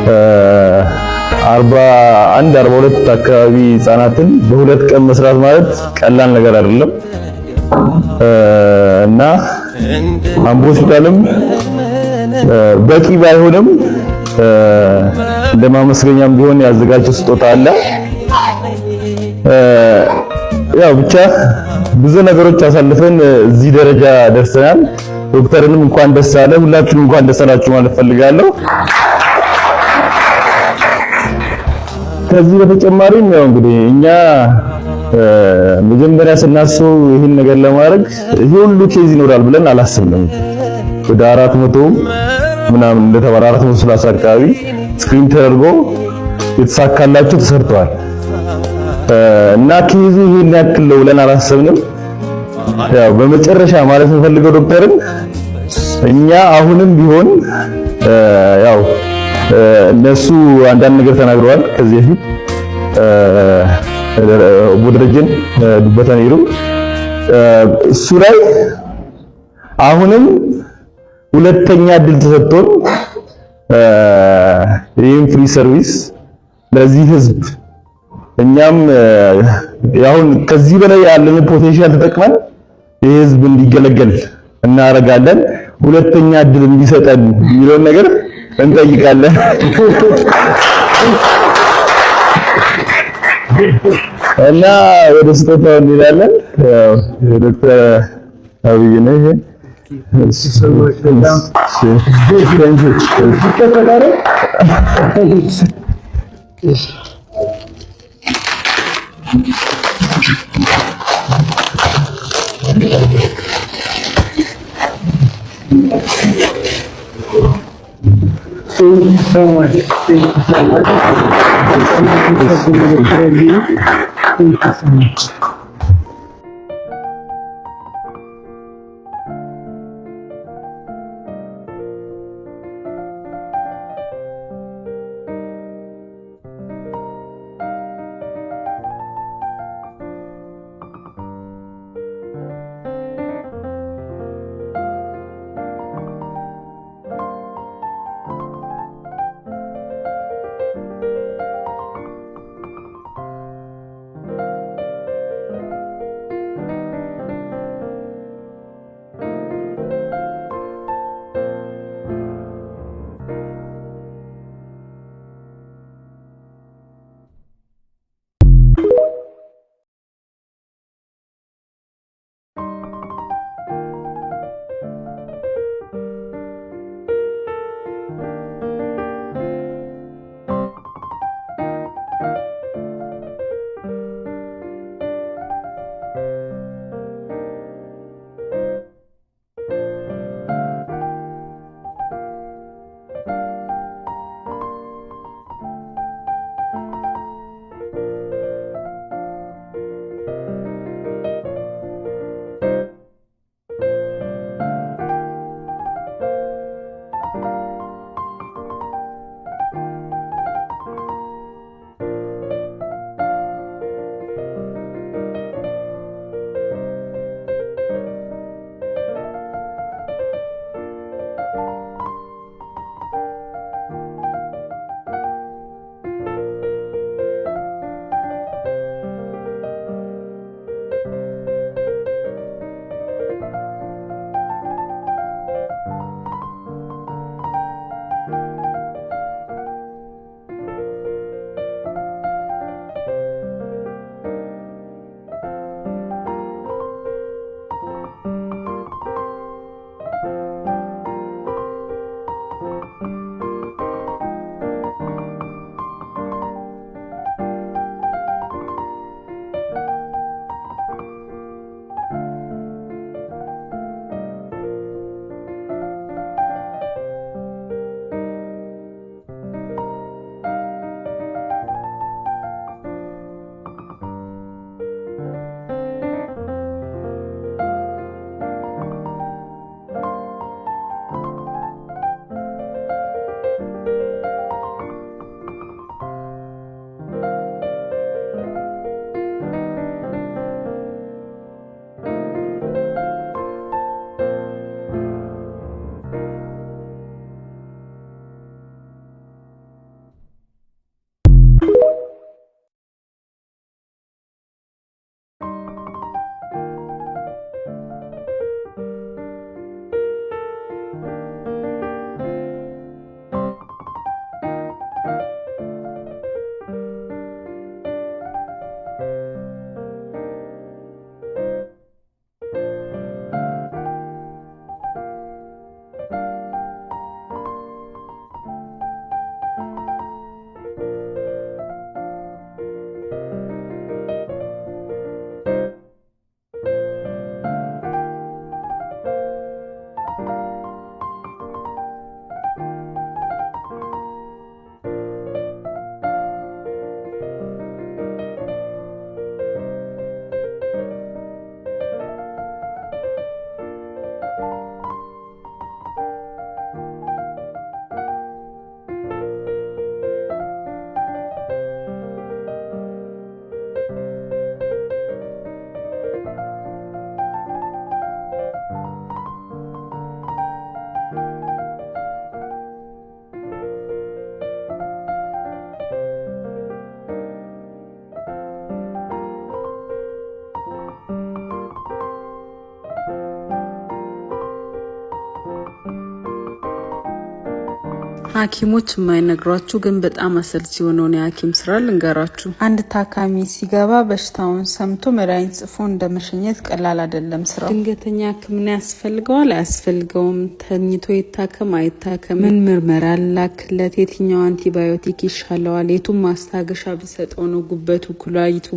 41 42 አካባቢ ህፃናትን በሁለት ቀን መስራት ማለት ቀላል ነገር አይደለም እና አምቦ ሆስፒታልም በቂ ባይሆንም እንደማመስገኛም ቢሆን ያዘጋጀው ስጦታ አለ። ያው ብቻ ብዙ ነገሮች አሳልፈን እዚህ ደረጃ ደርሰናል። ዶክተርንም እንኳን ደስ አለ፣ ሁላችሁም እንኳን ደስ አላችሁ ማለት ፈልጋለሁ። ከዚህ በተጨማሪም ያው እንግዲህ እኛ መጀመሪያ ስናስበው ይህን ነገር ለማድረግ ይሄ ሁሉ ኬዝ ይኖራል ብለን አላስብንም። ወደ 400 ምናምን እንደተባለ 430 አካባቢ ስክሪን ተደርጎ የተሳካላቸው ተሰርተዋል እና ኬዙ ይሄን ያክል ነው ብለን አላሰብንም። ያው በመጨረሻ ማለት የምፈልገው ዶክተርን እኛ አሁንም ቢሆን ያው እነሱ አንዳንድ ነገር ተናግረዋል ከዚህ በፊት ቡድረጅን ዱበታን ይሩ እሱ ላይ አሁንም ሁለተኛ እድል ተሰጥቶን ይህን ፍሪ ሰርቪስ ለዚህ ህዝብ እኛም ያሁን ከዚህ በላይ ያለን ፖቴንሻል ተጠቅመን ይህ ህዝብ እንዲገለገል እናደርጋለን። ሁለተኛ እድል እንዲሰጠን የሚለውን ነገር እንጠይቃለን እና ወደ ስጦታው እንሄዳለን። ዶክተር አብይ ነው ይሄ Thank you so much. Thank you so much. Thank you so much. ሐኪሞች የማይነግሯችሁ ግን በጣም አሰልቺ የሆነውን የሐኪም ስራ ልንገራችሁ። አንድ ታካሚ ሲገባ በሽታውን ሰምቶ መድኃኒት ጽፎ እንደመሸኘት ቀላል አይደለም ስራው። ድንገተኛ ሕክምና ያስፈልገዋል አያስፈልገውም፣ ተኝቶ ይታከም አይታከም፣ ምን ምርመራ ላክለት፣ የትኛው አንቲባዮቲክ ይሻለዋል፣ የቱም ማስታገሻ ቢሰጠው ነው ጉበቱ ኩላሊቱ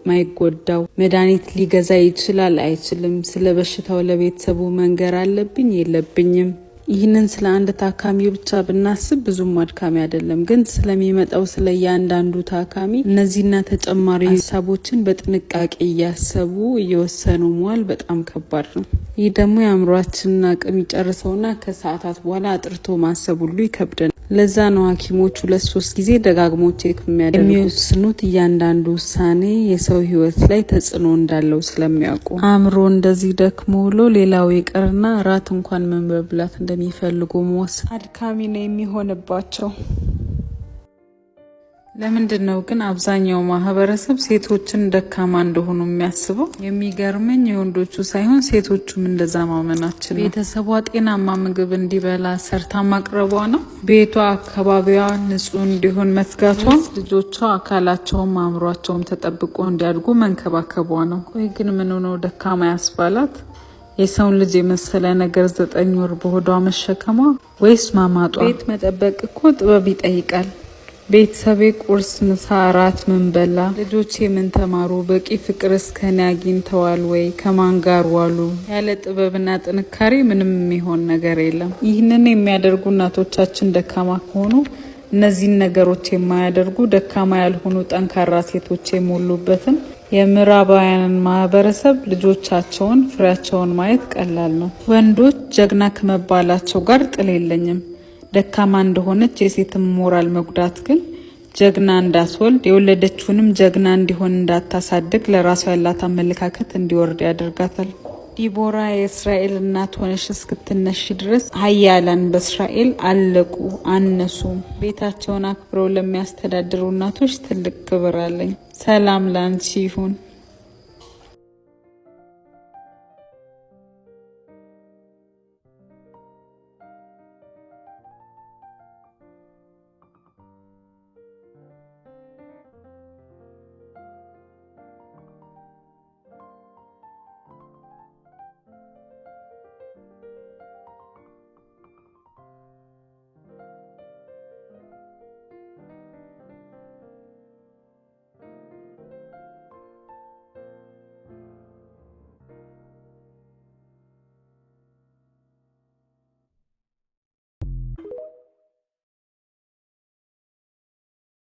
ማይጎዳው፣ መድኃኒት ሊገዛ ይችላል አይችልም፣ ስለ በሽታው ለቤተሰቡ መንገር አለብኝ የለብኝም። ይህንን ስለ አንድ ታካሚ ብቻ ብናስብ ብዙም አድካሚ አይደለም፣ ግን ስለሚመጣው ስለ እያንዳንዱ ታካሚ እነዚህና ተጨማሪ ሀሳቦችን በጥንቃቄ እያሰቡ እየወሰኑ መዋል በጣም ከባድ ነው። ይህ ደግሞ የአእምሯችንን አቅም ይጨርሰውና ከሰዓታት በኋላ አጥርቶ ማሰብ ሁሉ ይከብደናል። ለዛ ነው ሐኪሞች 2-3 ጊዜ ደጋግሞ ቼክ የሚወስኑት። እያንዳንዱ ውሳኔ የሰው ህይወት ላይ ተጽዕኖ እንዳለው ስለሚያውቁ። አእምሮ እንደዚህ ደክሞ ውሎ ሌላው ይቀርና ራት እንኳን መብላት እንደሚፈልጉ መወሰን አድካሚ ነው የሚሆንባቸው። ለምንድን ነው ግን አብዛኛው ማህበረሰብ ሴቶችን ደካማ እንደሆኑ የሚያስበው? የሚገርመኝ የወንዶቹ ሳይሆን ሴቶቹም እንደዛ ማመናችን ነው። ቤተሰቧ ጤናማ ምግብ እንዲበላ ሰርታ ማቅረቧ ነው። ቤቷ አካባቢዋ ንጹህ እንዲሆን መትጋቷ፣ ልጆቿ አካላቸውም አእምሯቸውም ተጠብቆ እንዲያድጉ መንከባከቧ ነው። ቆይ ግን ምን ነው ደካማ ያስባላት? የሰውን ልጅ የመሰለ ነገር 9 ወር በሆዷ መሸከሟ ወይስ ማማጧ? ቤት መጠበቅ እኮ ጥበብ ይጠይቃል። ቤተሰቤ ቁርስ፣ ምሳ፣ እራት ምን በላ? ልጆቼ ምን ተማሩ? በቂ ፍቅር እስከኔ አግኝተዋል ወይ? ከማን ጋር ዋሉ? ያለ ጥበብና ጥንካሬ ምንም የሚሆን ነገር የለም። ይህንን የሚያደርጉ እናቶቻችን ደካማ ከሆኑ እነዚህን ነገሮች የማያደርጉ ደካማ ያልሆኑ ጠንካራ ሴቶች የሞሉበትን የምዕራባውያንን ማህበረሰብ ልጆቻቸውን ፍሬያቸውን ማየት ቀላል ነው። ወንዶች ጀግና ከመባላቸው ጋር ጥል የለኝም። ደካማ እንደሆነች የሴትን ሞራል መጉዳት ግን ጀግና እንዳትወልድ የወለደችውንም ጀግና እንዲሆን እንዳታሳድግ ለራሷ ያላት አመለካከት እንዲወርድ ያደርጋታል። ዲቦራ የእስራኤል እናት ሆነሽ እስክትነሺ ድረስ ኃያላን በእስራኤል አለቁ አነሱ። ቤታቸውን አክብረው ለሚያስተዳድሩ እናቶች ትልቅ ክብር አለኝ። ሰላም ላንቺ ይሁን።